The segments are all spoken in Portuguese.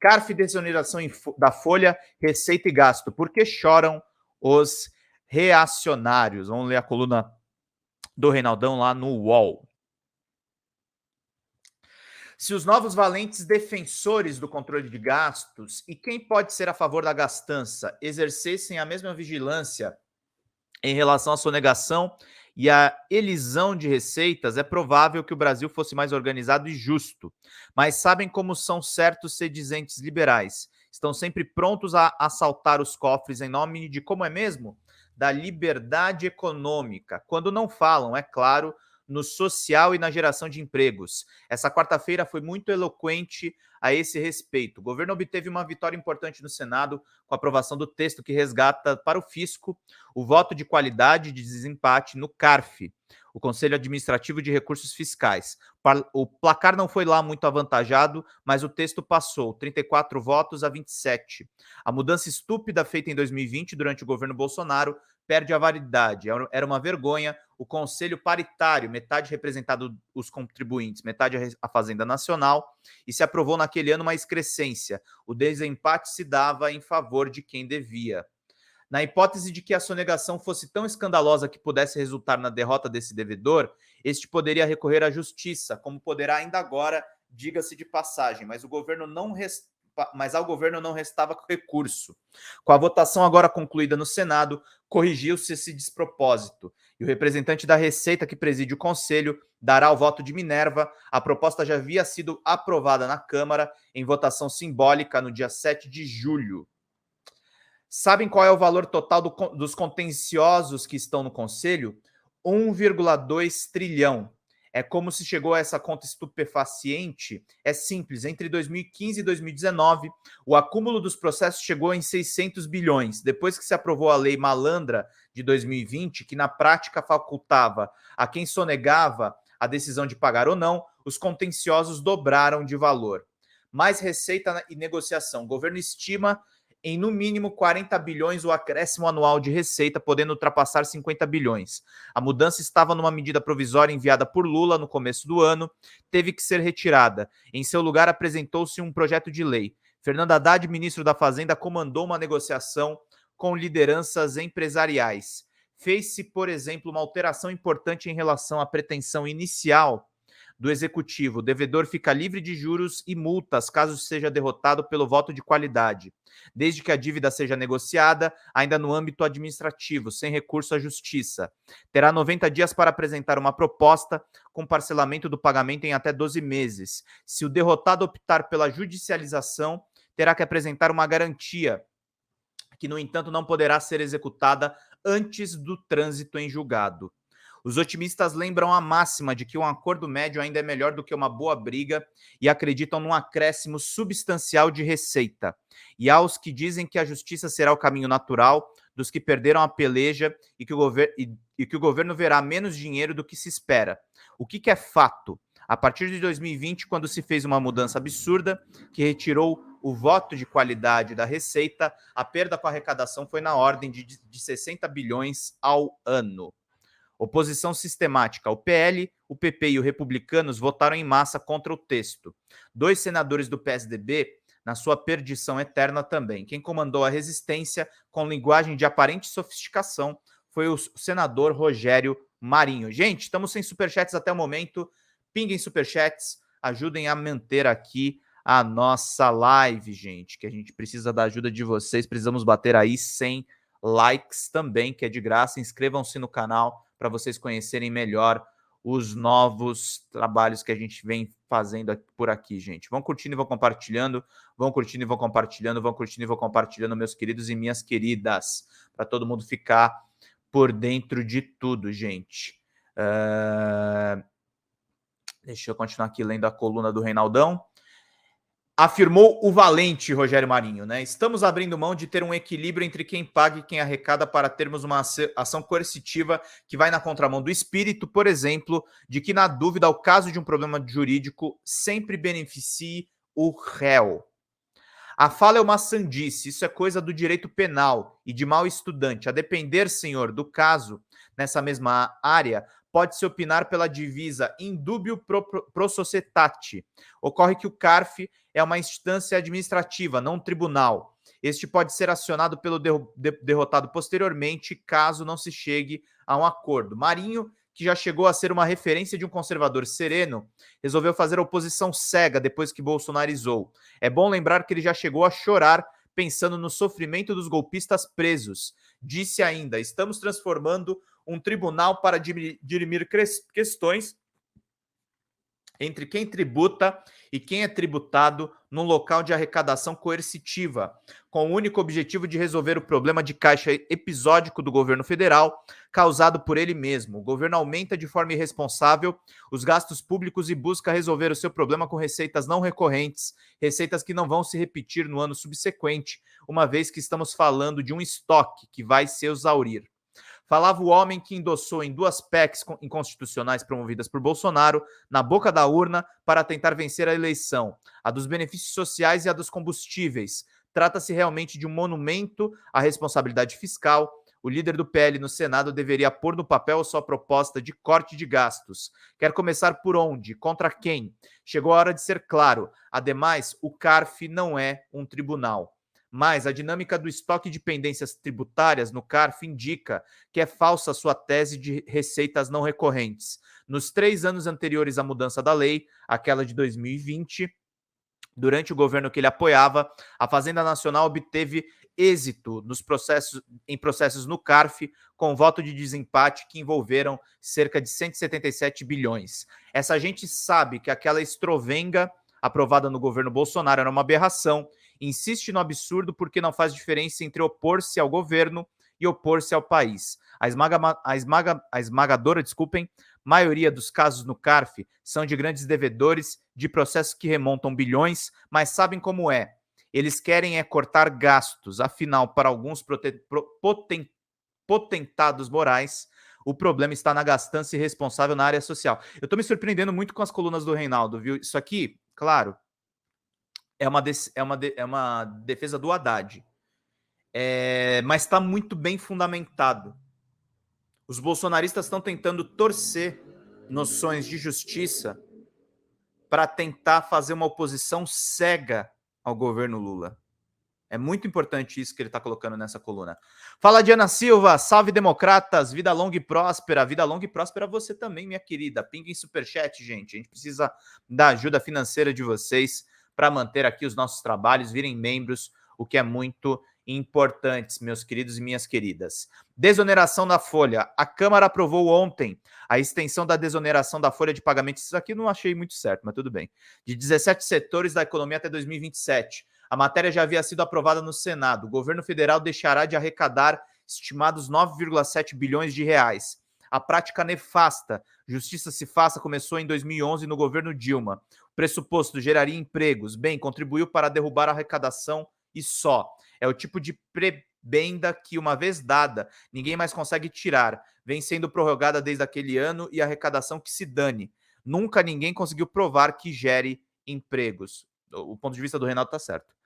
CARF, desoneração da folha, receita e gasto. Por que choram os reacionários? Vamos ler a coluna do Reinaldão lá no UOL. Se os novos valentes defensores do controle de gastos e quem pode ser a favor da gastança exercessem a mesma vigilância em relação à sonegação e à elisão de receitas, é provável que o Brasil fosse mais organizado e justo. Mas sabem como são certos sedizentes liberais. Estão sempre prontos a assaltar os cofres em nome de, como é mesmo? Da liberdade econômica. Quando não falam, é claro, no social e na geração de empregos. Essa quarta-feira foi muito eloquente a esse respeito. O governo obteve uma vitória importante no Senado com a aprovação do texto que resgata para o fisco o voto de qualidade de desempate no CARF, o Conselho Administrativo de Recursos Fiscais. O placar não foi lá muito avantajado, mas o texto passou, 34 votos a 27. A mudança estúpida feita em 2020 durante o governo Bolsonaro perde a validade. Era uma vergonha. O Conselho Paritário, metade representado os contribuintes, metade a Fazenda Nacional, e se aprovou naquele ano uma excrescência. O desempate se dava em favor de quem devia. Na hipótese de que a sonegação fosse tão escandalosa que pudesse resultar na derrota desse devedor, este poderia recorrer à justiça, como poderá ainda agora, diga-se de passagem, mas ao governo não restava recurso. Com a votação agora concluída no Senado, corrigiu-se esse despropósito, e o representante da Receita que preside o Conselho dará o voto de Minerva. A proposta já havia sido aprovada na Câmara em votação simbólica no dia 7 de julho. Sabem qual é o valor total dos contenciosos que estão no Conselho? 1,2 trilhão. É como se chegou a essa conta estupefaciente. É simples, entre 2015 e 2019, o acúmulo dos processos chegou em 600 bilhões. Depois que se aprovou a Lei Malandra de 2020, que na prática facultava a quem sonegava a decisão de pagar ou não, os contenciosos dobraram de valor. Mais receita e negociação. O governo estima em no mínimo 40 bilhões o acréscimo anual de receita, podendo ultrapassar 50 bilhões. A mudança estava numa medida provisória enviada por Lula no começo do ano, teve que ser retirada. Em seu lugar, apresentou-se um projeto de lei. Fernando Haddad, ministro da Fazenda, comandou uma negociação com lideranças empresariais. Fez-se, por exemplo, uma alteração importante em relação à pretensão inicial do executivo. O devedor fica livre de juros e multas caso seja derrotado pelo voto de qualidade, desde que a dívida seja negociada, ainda no âmbito administrativo, sem recurso à justiça. Terá 90 dias para apresentar uma proposta com parcelamento do pagamento em até 12 meses. Se o derrotado optar pela judicialização, terá que apresentar uma garantia, que, no entanto, não poderá ser executada antes do trânsito em julgado. Os otimistas lembram a máxima de que um acordo médio ainda é melhor do que uma boa briga e acreditam num acréscimo substancial de receita. E há os que dizem que a justiça será o caminho natural dos que perderam a peleja e que o governo verá menos dinheiro do que se espera. O que é fato? A partir de 2020, quando se fez uma mudança absurda que retirou o voto de qualidade da receita, a perda com a arrecadação foi na ordem de 60 bilhões ao ano. Oposição sistemática. O PL, o PP e os republicanos votaram em massa contra o texto. 2 senadores do PSDB, na sua perdição eterna também. Quem comandou a resistência com linguagem de aparente sofisticação foi o senador Rogério Marinho. Gente, estamos sem superchats até o momento. Pinguem superchats, ajudem a manter aqui a nossa live, gente, que a gente precisa da ajuda de vocês. Precisamos bater aí 100 likes também, que é de graça. Inscrevam-se no canal para vocês conhecerem melhor os novos trabalhos que a gente vem fazendo por aqui, gente. Vão curtindo e vão compartilhando, vão curtindo e vão compartilhando, vão curtindo e vão compartilhando, meus queridos e minhas queridas, para todo mundo ficar por dentro de tudo, gente. Deixa eu continuar aqui lendo a coluna do Reinaldão. Afirmou o valente Rogério Marinho, né? Estamos abrindo mão de ter um equilíbrio entre quem paga e quem arrecada para termos uma ação coercitiva que vai na contramão do espírito, por exemplo, de que, na dúvida, o caso de um problema jurídico sempre beneficie o réu. A fala é uma sandice, isso é coisa do direito penal e de mau estudante. A depender, senhor, do caso, nessa mesma área, pode-se opinar pela divisa indubio pro societate. Ocorre que o CARF é uma instância administrativa, não um tribunal. Este pode ser acionado pelo derrotado posteriormente, caso não se chegue a um acordo. Marinho, que já chegou a ser uma referência de um conservador sereno, resolveu fazer oposição cega depois que bolsonarizou. É bom lembrar que ele já chegou a chorar pensando no sofrimento dos golpistas presos. Disse ainda: estamos transformando um tribunal para dirimir questões entre quem tributa e quem é tributado num local de arrecadação coercitiva, com o único objetivo de resolver o problema de caixa episódico do governo federal, causado por ele mesmo. O governo aumenta de forma irresponsável os gastos públicos e busca resolver o seu problema com receitas não recorrentes, receitas que não vão se repetir no ano subsequente, uma vez que estamos falando de um estoque que vai se exaurir. Falava o homem que endossou em 2 PECs inconstitucionais promovidas por Bolsonaro, na boca da urna, para tentar vencer a eleição, a dos benefícios sociais e a dos combustíveis. Trata-se realmente de um monumento à responsabilidade fiscal. O líder do PL no Senado deveria pôr no papel sua proposta de corte de gastos. Quer começar por onde? Contra quem? Chegou a hora de ser claro. Ademais, o CARF não é um tribunal. Mas a dinâmica do estoque de pendências tributárias no CARF indica que é falsa sua tese de receitas não recorrentes. Nos 3 anos anteriores à mudança da lei, aquela de 2020, durante o governo que ele apoiava, a Fazenda Nacional obteve êxito em processos no CARF, com voto de desempate que envolveram cerca de 177 bilhões. Essa gente sabe que aquela estrovenga aprovada no governo Bolsonaro era uma aberração, insiste no absurdo porque não faz diferença entre opor-se ao governo e opor-se ao país. A esmagadora, maioria dos casos no CARF são de grandes devedores, de processos que remontam bilhões, mas sabem como é. Eles querem cortar gastos, afinal, para alguns potentados morais, o problema está na gastança irresponsável na área social. Eu estou me surpreendendo muito com as colunas do Reinaldo, viu? Isso aqui, claro, é uma defesa do Haddad, mas está muito bem fundamentado. Os bolsonaristas estão tentando torcer noções de justiça para tentar fazer uma oposição cega ao governo Lula. É muito importante isso que ele está colocando nessa coluna. Fala, Diana Silva, salve democratas, vida longa e próspera. Vida longa e próspera você também, minha querida. Pinga em superchat, gente. A gente precisa da ajuda financeira de vocês para manter aqui os nossos trabalhos, virem membros, o que é muito importante, meus queridos e minhas queridas. Desoneração da folha. A Câmara aprovou ontem a extensão da desoneração da folha de pagamento. Isso aqui eu não achei muito certo, mas tudo bem. De 17 setores da economia até 2027. A matéria já havia sido aprovada no Senado. O governo federal deixará de arrecadar estimados 9,7 bilhões de reais. A prática nefasta, justiça se faça, começou em 2011 no governo Dilma. O pressuposto geraria empregos. Bem, contribuiu para derrubar a arrecadação e só. É o tipo de prebenda que, uma vez dada, ninguém mais consegue tirar. Vem sendo prorrogada desde aquele ano e a arrecadação que se dane. Nunca ninguém conseguiu provar que gere empregos. O ponto de vista do Reinaldo está certo.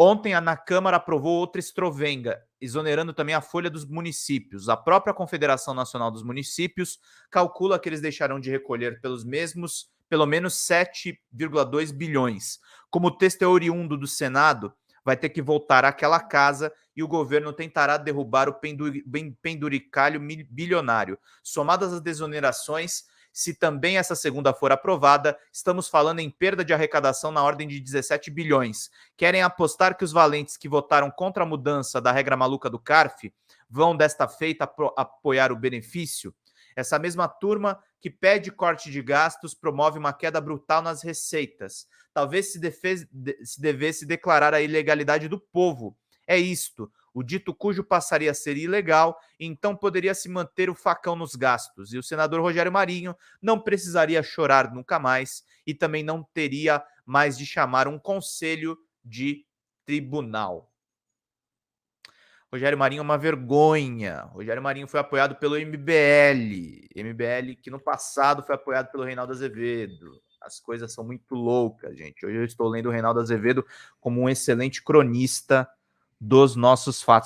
Ontem, na Câmara aprovou outra estrovenga, exonerando também a folha dos municípios. A própria Confederação Nacional dos Municípios calcula que eles deixarão de recolher pelo menos 7,2 bilhões. Como o texto é oriundo do Senado, vai ter que voltar àquela casa e o governo tentará derrubar o penduricalho bilionário. Somadas as desonerações, se também essa segunda for aprovada, estamos falando em perda de arrecadação na ordem de 17 bilhões. Querem apostar que os valentes que votaram contra a mudança da regra maluca do CARF vão, desta feita, apoiar o benefício? Essa mesma turma que pede corte de gastos promove uma queda brutal nas receitas. Talvez se devesse declarar a ilegalidade do povo. É isto. O dito cujo passaria a ser ilegal, então poderia se manter o facão nos gastos. E o senador Rogério Marinho não precisaria chorar nunca mais e também não teria mais de chamar um conselho de tribunal. Rogério Marinho é uma vergonha. Rogério Marinho foi apoiado pelo MBL. MBL que no passado foi apoiado pelo Reinaldo Azevedo. As coisas são muito loucas, gente. Hoje eu estou lendo o Reinaldo Azevedo como um excelente cronista dos nossos fatos